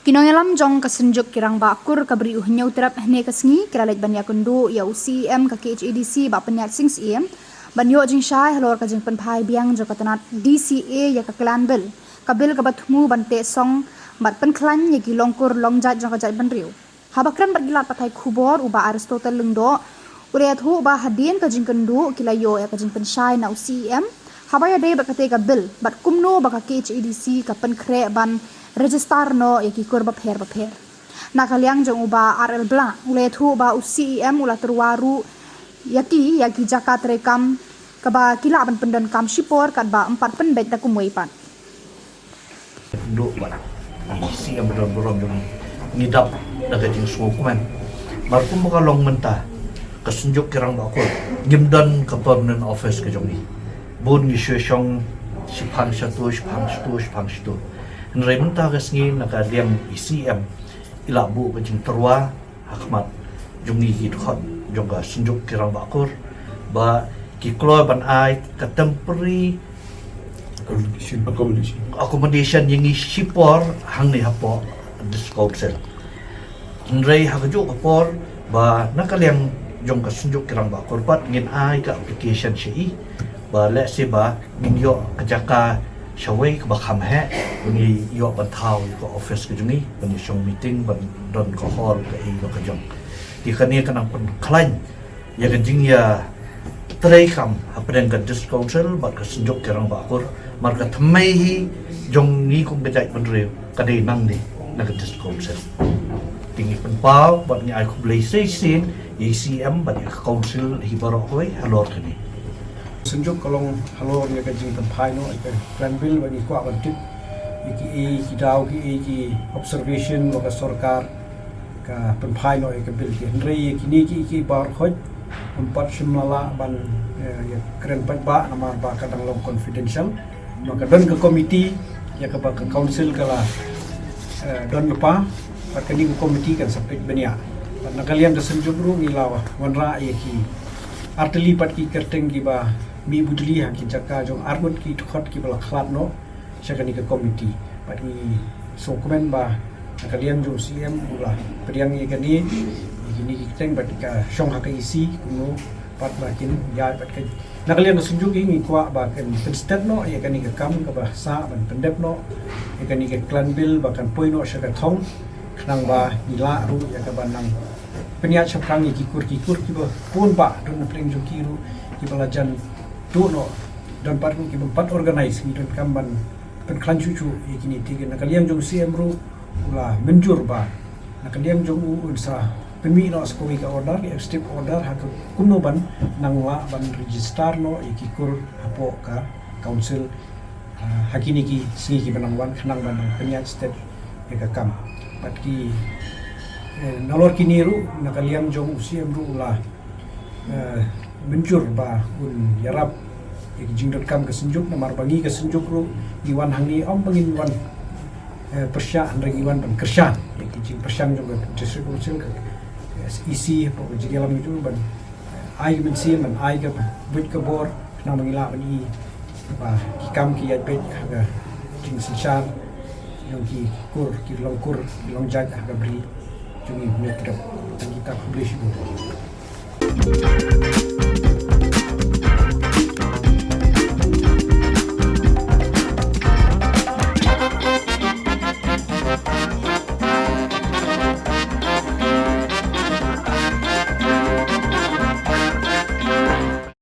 Kinongelam jong kasenjuk kirang bakur kabri uhnya uterap hne kasngi kiralet banya kundu ya UCM ka KHADC ba penyat sings em banyo jing shai halor ka jing penpai biang jo katanat DCA ya ka klanbel kabil ka batmu bante song bat penklan ya ki longkur longjat jong ka jat banriu habakran bat gilat patai khubor uba Aristotle lungdo uriat hu ba hadien ka jing kundu kilayo ya ka jing penshai na UCM habaya dei ba kate ka bil bat kumno ba ka KHADC ka penkre ban register no yaki kur bapher nakaliang jong uba RL bla ule thu ba UCM ula terwaru yaki jakat rekam kaba kila ban pendan kam sipor kat ba 4 penbet ta kumoi pan do ba UCM berom jong ngidap daga jing suku kuman markum ka long menta kasunjuk kirang ba ko ngimdan ka permanent office ka jong ni bon ni shong sipang satu Nrai mentah kasngi nakadiam ICM ilabu kajing terwa hakmat jungi hidkhot jonga sunjuk kirang bakur ba kiklo ban ai ka temporary accommodation yang sipor hang ni hapo discount Nrai hakaju kapor ba nakaliang jonga sunjuk kirang bakur pat ngin ai ka application syai ba let's say ba mingyo kajaka Shawai ke bakam he, bunyi yok bantau ke office ke jungi, bunyi shong meeting ban don ke hall ke ke jong. Di kani kanang pen klain, ya ke jing ya tray kam apa yang ke dis council bat ke senjuk kerang bakur, marka temai hi jong ni kum kejai benreu kadai nang ni nak ke dis council. Tinggi penpau bat ni aku beli sesin, ECM bat ke council hi barok hoi halor ni. Senjuk kalong halor ya kajing tempai no ke planbil bagi kuat bantit iki daw ki observation lo ka sarkar ka tempai no ke bil ki hendrai ki bar khoj empat shimala ban ya keren ba nama ba kadang long confidential no ka don ke komiti ya ka ba ka council kala don lepa ka ni komiti kan sampai benia nakalian da senjuk ru ngilawa wanra ya ki arteli pat ki kerteng ki ba mi budli ha ki jaka jong arbut ki thot ki bala khlat no syakani ke komiti pati so komen ba nakaliam jong CM ula priang ye kani ini ki teng bat ka shong ha ka isi kuno pat bakin ya pat ka nakaliam sunjuk ngi kwa ba kan state no ye kani ke kam ka bahasa ban pendep no ye kani ke clan bill bahkan poi no syaka thong nang ba ila ru ya ka banang peniat syapang ki kur ki ba pun ba don pring jong kiru ki balajan tu no dan part ki empat organize ni dan kamban penklan cucu ikini tiga nakaliam jong CM ru ula menjur ba nakaliam jong unsa penmi no skowi ka order ki step order ha kumno ban nangwa ban register no ikikur hapo ka council hakini ki singi ki banangwan khnang ban penyat state ka kam pat ki nalor kini ru nakaliam jong CM ru ula menjur ba un yarap iki jingdot kam kesenjuk namar bagi kesenjuk ru diwan hangi om pengin wan persya andregi wan ban kersyan iki jing persyang juga distribution ke isi pokok jigelam itu ban ai mensi ban ai ke buit ke bor nang mangila bani ba ki kam ki yat bet aga jing sinsar yang ki kur ki long jag aga bri jungi metro kita publish itu